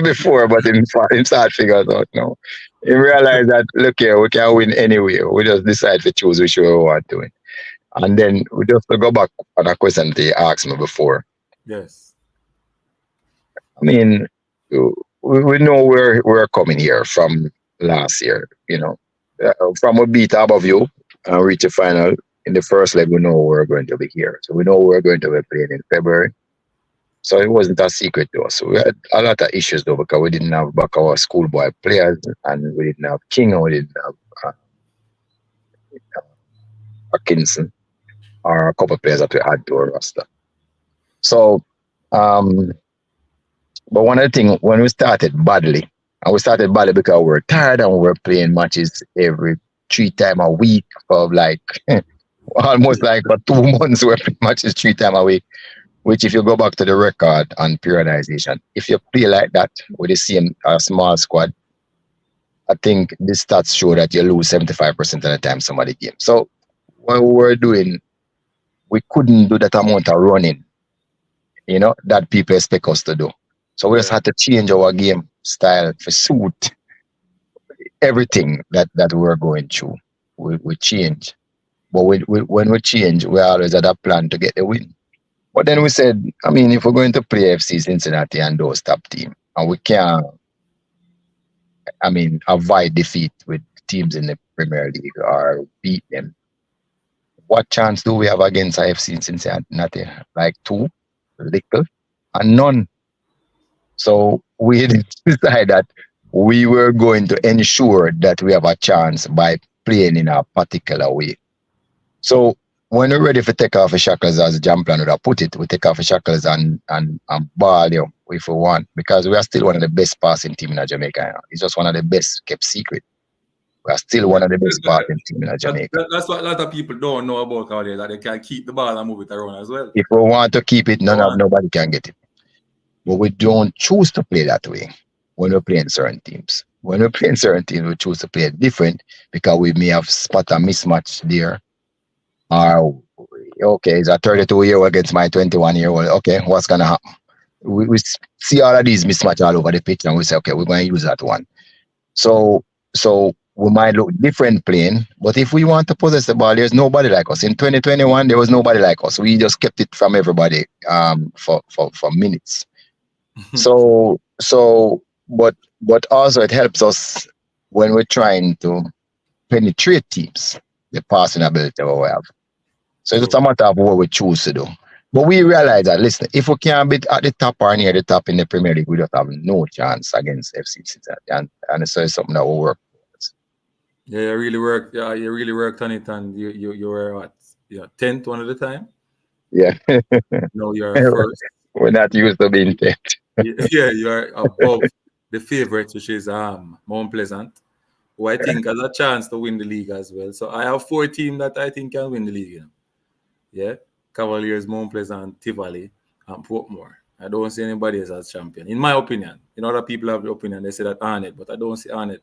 before, but him start figure us out now. He realized that look here, we can win anyway. We just decide to choose which way we want to win. And then we just to go back on a question that he asked me before. Yes. I mean, we know we're coming here from last year, from a beat above you and reach a final in the first leg. We know we're going to be here, so we know we're going to be playing in February. So it wasn't a secret to us. We had a lot of issues though because we didn't have back our schoolboy players, and we didn't have King, and we didn't have Atkinson, or a couple of players that we had to our roster. So, um, but one of the things when we started badly, and we started badly because we were tired and we were playing matches every 3 times a week for like almost like for 2 months. We were playing matches 3 times a week. Which, if you go back to the record on periodization, if you play like that with the same small squad, I think the stats show that you lose 75% of the time some of the game. So what we were doing, we couldn't do that amount of running, that people expect us to do. So we just Yeah. had to change our game style to suit everything that we were going through. We change. But when we change, we always had a plan to get the win. But then we said, I mean, if we're going to play FC Cincinnati and those top teams, and we can't, avoid defeat with teams in the Premier League or beat them, what chance do we have against FC Cincinnati? Like two, little, and none. So we decided that we were going to ensure that we have a chance by playing in a particular way. So when we're ready to take off the shackles, as Jamplin would have put it, we take off the shackles and ball you if we want, because we are still one of the best passing team in Jamaica. You know. It's just one of the best kept secret. We are still one of the best passing team in Jamaica. That's what a lot of people don't know about Cavalier, that they can keep the ball and move it around as well. If we want to keep it, nobody can get it. But we don't choose to play that way when we're playing certain teams. When we're playing certain teams, we choose to play it different because we may have spot a mismatch there. Or, okay, it's a 32-year-old against my 21-year-old. Okay, what's going to happen? We see all of these mismatch all over the pitch and we say, okay, we're going to use that one. So we might look different playing, but if we want to possess the ball, there's nobody like us. In 2021, there was nobody like us. We just kept it from everybody for minutes. But also it helps us when we're trying to penetrate teams, the passing ability we have. So it's a matter of what we choose to do. But we realize that, listen, if we can't be at the top or near the top in the Premier League, we just have no chance against FC Cincinnati. And so it's something that will work. Yeah, you really worked. Yeah, you really worked on it, and you were what? Yeah, 10th one at the time. Yeah. No, you're first. We're not used to being 10th. Yeah, you are above the favourites, which is Mount Pleasant, who I think has a chance to win the league as well. So I have 4 teams that I think can win the league. You know? Yeah, Cavaliers, Mount Pleasant, Tivoli, and Portmore. I don't see anybody else as champion, in my opinion. You know, other people have the opinion. They say that Arnett, but I don't see Arnett.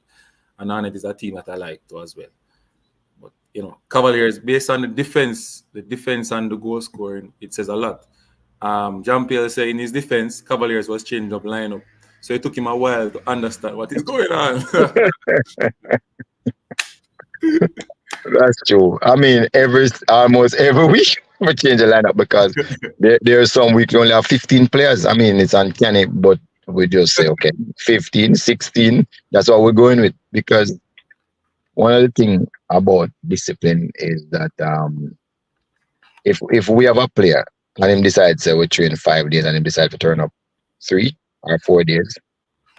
And Arnett is a team that I like too as well. But you know, Cavaliers, based on the defense and the goal scoring, it says a lot. Jean-Pierre said in his defense, Cavaliers was changing up lineup. So it took him a while to understand what is going on. That's true. I mean, almost every week we change the lineup because there are some weeks we only have 15 players. I mean, it's uncanny, but we just say, okay, 15, 16. That's what we're going with. Because one of the things about discipline is that if we have a player and him decides we train 5 days and him decide to turn up 3 or 4 days,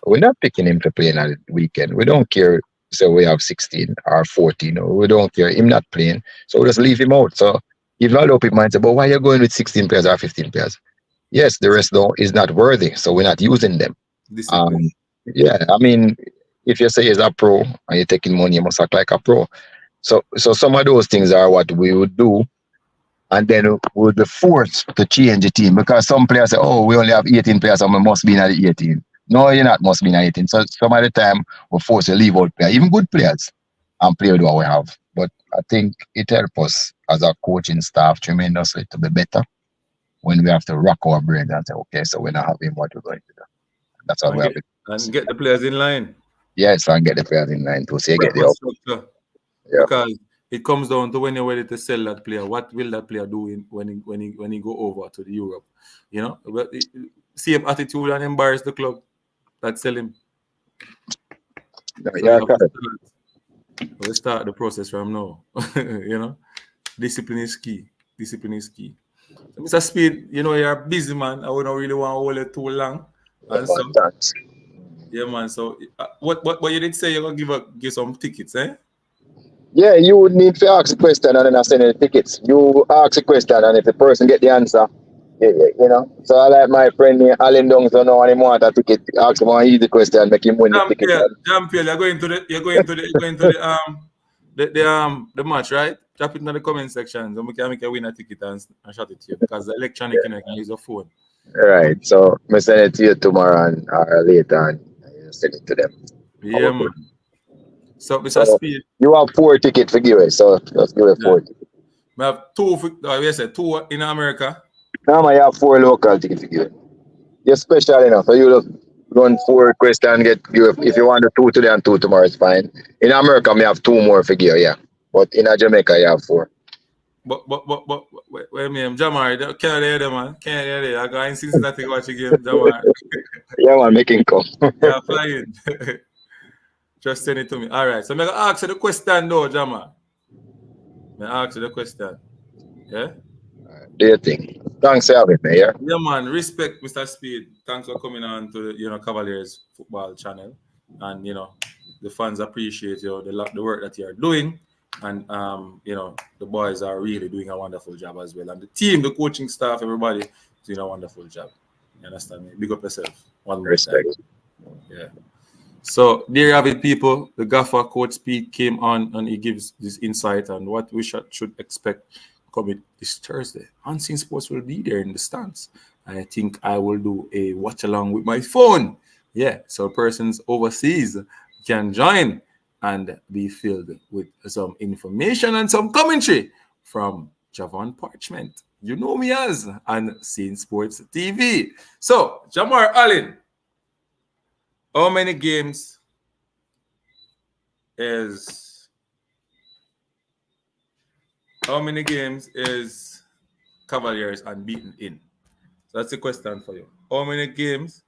we're not picking him to play on a weekend. We don't care. So we have 16 or 14, or we don't care. Him not playing. So we just leave him out. So if not, people might say, but why are you going with 16 players or 15 players? Yes, the rest though is not worthy. So we're not using them. Yeah, I mean, if you say he's a pro and you're taking money, you must act like a pro. So some of those things are what we would do. And then we would be forced to change the team because some players say, oh, we only have 18 players, so we must be in the 18. No, you're not must be in the 18. So some of the time we're forced to leave out players, even good players, and play with what we have. But I think it helps us as a coaching staff tremendously to be better when we have to rock our brains and say, okay, so we're not having what we're going to do. That's what we have to do. And get the players in line. Yes, and get the players in line too. So you get the structure. Yeah. Because it comes down to when you're ready to sell that player. What will that player do when he go over to the Europe? You know, same attitude and embarrass the club that sell him. We start the process from now. You know, discipline is key. Discipline is key. So, Mr. Speed, you know you're a busy man. I wouldn't really want to hold it too long. And so, yeah, man. So, what you did say you're gonna give some tickets, eh? Yeah, you would need to ask a question and then I send you the tickets. You ask a question and if the person get the answer, you know. So I like my friend Alan Dungs don't know anyone want a ticket. Ask him an easy question and make him win the ticket. Jean-Pierre, you're going to the match, right? Drop it in the comment section so we can make a winner ticket and shot it to you because the electronic you can use your phone. Right. So I send it to you tomorrow or later and you send it to them. Yeah, man. So, Mr. Speed, you have 4 tickets for giveaway, so let's give it 4 tickets. We have 2 in America. No, I have 4 local tickets for giveaway. You're special enough. So you run 4 requests and get you. If you want the 2 today and 2 tomorrow, it's fine. In America, we have 2 more for giveaway, yeah. But in Jamaica, you have 4. But wait, me, Jamar, can't hear them, man. Can't hear them. I go in Cincinnati to watch a game, Jamar. Yeah, man, making come. Yeah, flying. Just send it to me. All right. So I'm going to ask you the question, though, Jama. I'm going to ask you the question. Yeah? Do you think? Thanks for having me here. Yeah, man. Respect, Mr. Speed. Thanks for coming on to the Cavaliers football channel, and the fans appreciate the work that you are doing, and the boys are really doing a wonderful job as well, and the team, the coaching staff, everybody is doing a wonderful job. You understand me? Big up yourself one more time. Respect. Yeah. So there you have it, people. The gaffer Coach Speed came on and he gives this insight on what we should expect coming this Thursday. Unseen Sports will be there in the stands. I think I will do a watch along with my phone. Yeah, so persons overseas can join and be filled with some information and some commentary from Javon Parchment. You know me as Unseen Sports TV. So, Jamar Allen, how many games is how many games is Cavaliers unbeaten in? So that's the question for you. How many games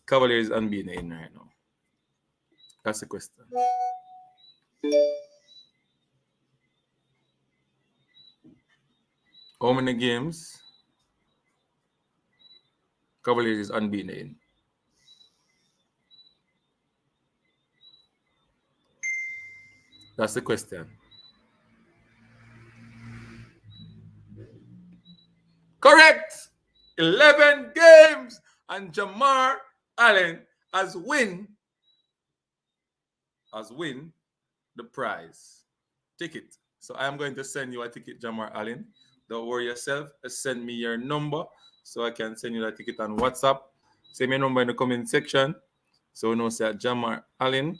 Cavaliers unbeaten in right now? That's the question. How many games Cavaliers is unbeaten in? That's the question. Correct. 11 games, and Jamar Allen has win the prize ticket. So I am going to send you a ticket, Jamar Allen. Don't worry yourself. Send me your number so I can send you that ticket on WhatsApp. Send me your number in the comment section. So we know that Jamar Allen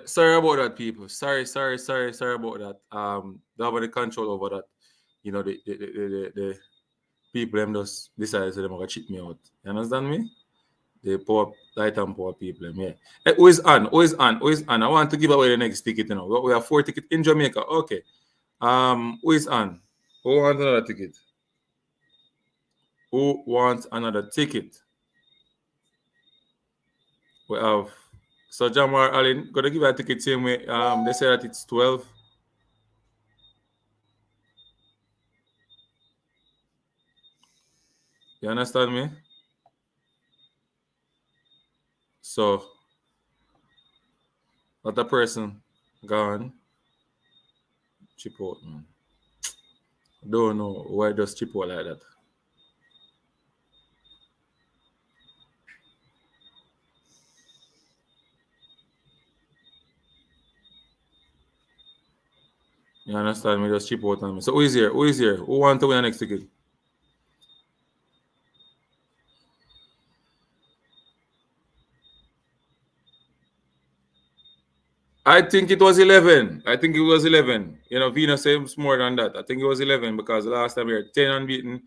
Sorry about that, people. Sorry about that. Don't have any control over that. You know, the people them just decided to them gonna cheat me out. You understand me? The poor light and poor people. Yeah. Who is on? Who is on? Who is on? I want to give away the next ticket. You know, we have 4 tickets in Jamaica. Okay. Who is on? Who wants another ticket? Who wants another ticket? We have. So Jamar Allen gonna give a ticket same way. They say that it's 12. You understand me? So that a person gone chip out, man. Don't know why does chip out like that. You understand me? Just chip out on me. So who is here? Who is here? Who want to win the next ticket? I think it was 11. I think it was 11. You know, Venus says more than that. I think it was 11 because the last time we were 10 unbeaten.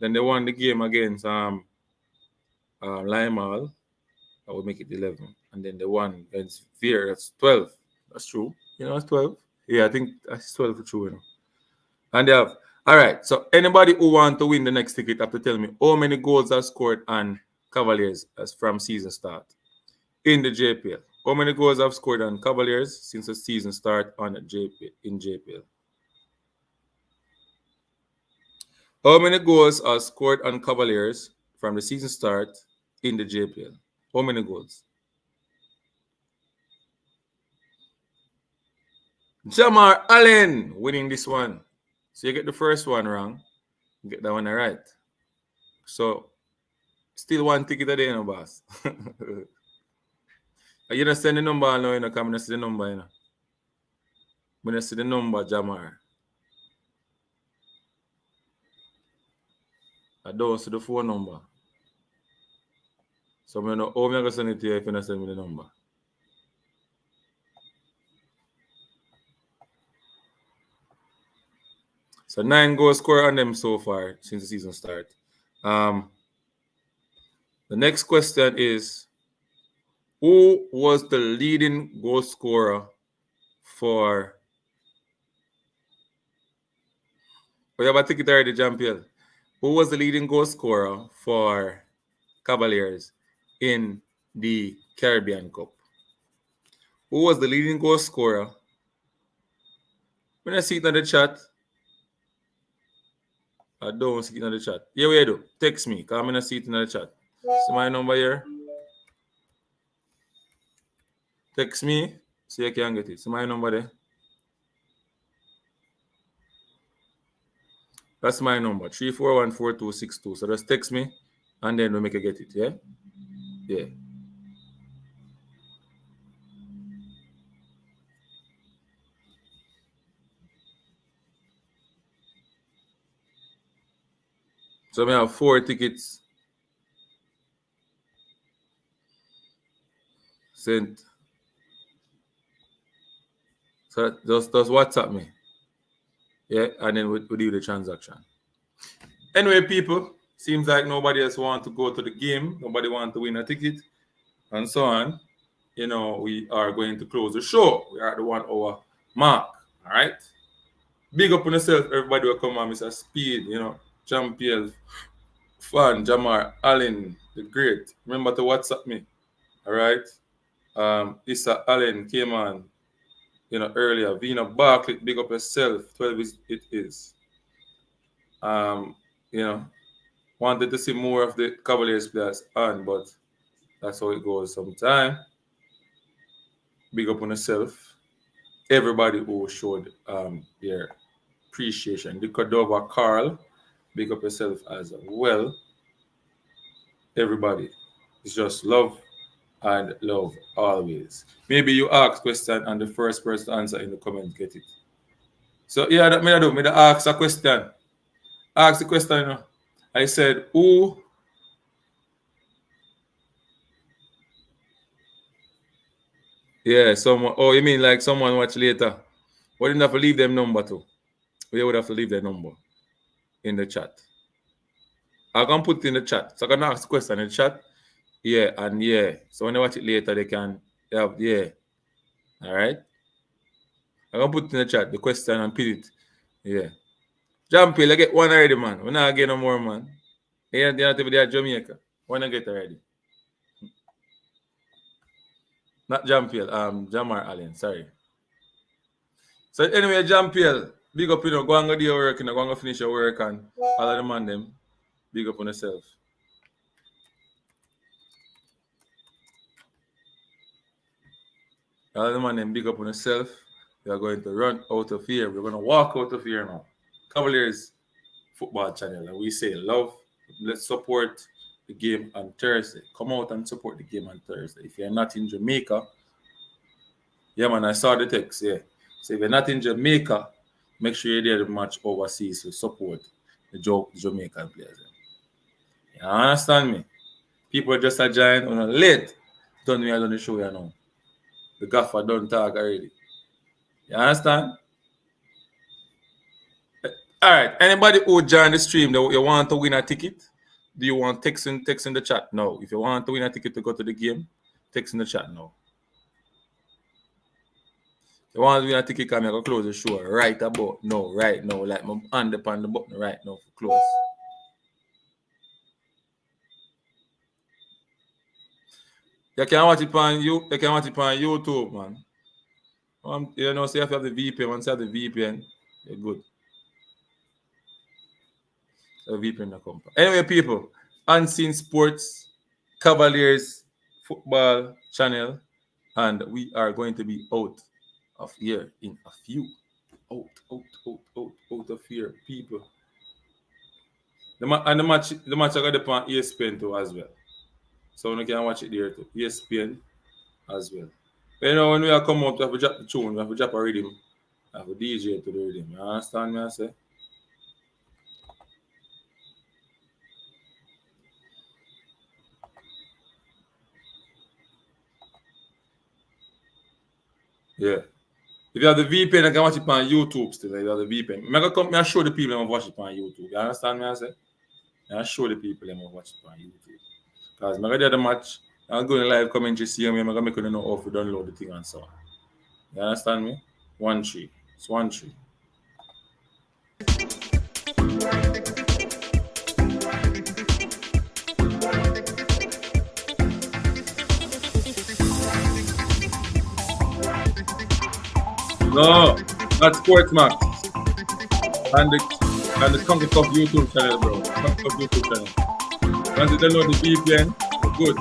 Then they won the game against Limal. I would make it 11. And then they won against Veer. That's 12. That's true. You know, it's 12. Yeah, I think that's 12 for true. You know. And they have. All right. So anybody who want to win the next ticket have to tell me how many goals are scored on Cavaliers as from season start in the JPL. How many goals have scored on Cavaliers since the season start on in JPL? How many goals are scored on Cavaliers from the season start in the JPL? How many goals? Jamar Allen winning this one. So you get the first one wrong, you get that one right. So still one ticket a day, you know, boss. You don't send the number now, you know, come and see the number, you know. When you see the number, Jamar. I don't see the phone number. So I know how I'm going to send it to you if you don't send me the number. So 9 goals scored on them so far since the season start. The next question is, who was the leading goal scorer for We have a ticket already, Jean-Pierre. Who was the leading goal scorer for Cavaliers in the Caribbean Cup? Who was the leading goal scorer? When I see it in the chat, I don't see it in the chat. Yeah, we do. Text me, because I'm going to see it in the chat. See my number here? Text me so you can get it. See my number there? That's my number, 3414262. So just text me and then we make you get it, yeah? Yeah. So we have 4 tickets sent. So just WhatsApp me. Yeah, and then we do the transaction. Anyway, people, seems like nobody else want to go to the game. Nobody want to win a ticket and so on. You know, we are going to close the show. We are at the 1 hour mark. All right. Big up on yourself, everybody will come on, Mr. Speed, you know, Champion, Fan, Jamar, Allen, the great. Remember to WhatsApp me. All right. Issa Allen came on, you know, earlier. Vina Barkley, big up yourself. 12 is it is. You know, wanted to see more of the Cavaliers players on, but that's how it goes sometimes. Big up on yourself. Everybody who showed their appreciation. The Cordova Carl, big up yourself as well. Everybody. It's just love and love always. Maybe you ask question and the first person to answer in the comment get it. So yeah, that me I do. Me to ask a question. Ask the question, you know. I said, who yeah, someone oh you mean like someone watch later. Well, you have to leave them number too. We would have to leave their number in the chat. I'm gonna put it in the chat. So I'm gonna ask the question in the chat. Yeah, and yeah. So when they watch it later, they can have yeah. All right. I'm gonna put it in the chat, the question and pin it. Yeah. Jump I get one already, man. We're not getting no more, man. They're not even there Jamaica. One I get already. Not Jampiel, Jamar Allen, sorry. So anyway, Jampiel, big up, you know, go and go do your work, you know, go and go finish your work and all of the man them. Big up on yourself. All of the man them big up on yourself. We are going to run out of here. We're going to walk out of here now. Cavaliers football channel. And we say love. Let's support the game on Thursday. Come out and support the game on Thursday. If you're not in Jamaica, yeah, man, I saw the text. Yeah. So if you're not in Jamaica, make sure you're there to match overseas to support the Jamaican players. You understand me? People just a giant on a late. Done me, I done the show, you know. The gaffer done talk already. You understand? All right. Anybody who join the stream that you want to win a ticket? Do you want text in the chat? No. If you want to win a ticket to go to the game, text in the chat now. You want to win a ticket, come here, go close the show right about no, right now. Like my hand upon the button right now for close. You can watch it on YouTube, man. You know, say if you have the VPN, once you have the VPN, you're good. So VPN the company. Anyway, people, Unseen Sports, Cavaliers football channel, and we are going to be out of here in a few. Out of here, people. The match I got it on ESPN too as well. So you can watch it there too. ESPN as well. But you know, when we are come out, we have to drop the tune, we have to drop a rhythm. We have a DJ to the rhythm. You understand me, I say? Yeah. If you have the VPN, I can watch it on YouTube still. If you have the VPN. I'm going to show the people I'm watch it on YouTube. You understand me, I say? I show the people I'm watch it on YouTube. Because I'm going to do the match. I'm going to live commentary, see me. I'm going to make you know how to download the thing and so on. You understand me? 1-3. It's 1-3. No, that's Sports Max. And the Conquer Cup YouTube channel, bro. Conquer Cup YouTube channel. Once you download the VPN, you're good.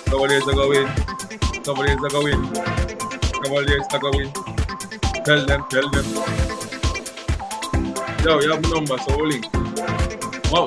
Cavaliers are going. Cavaliers are going. Cavaliers are going. Tell them. Yo, you have a number, so we'll link. Wow.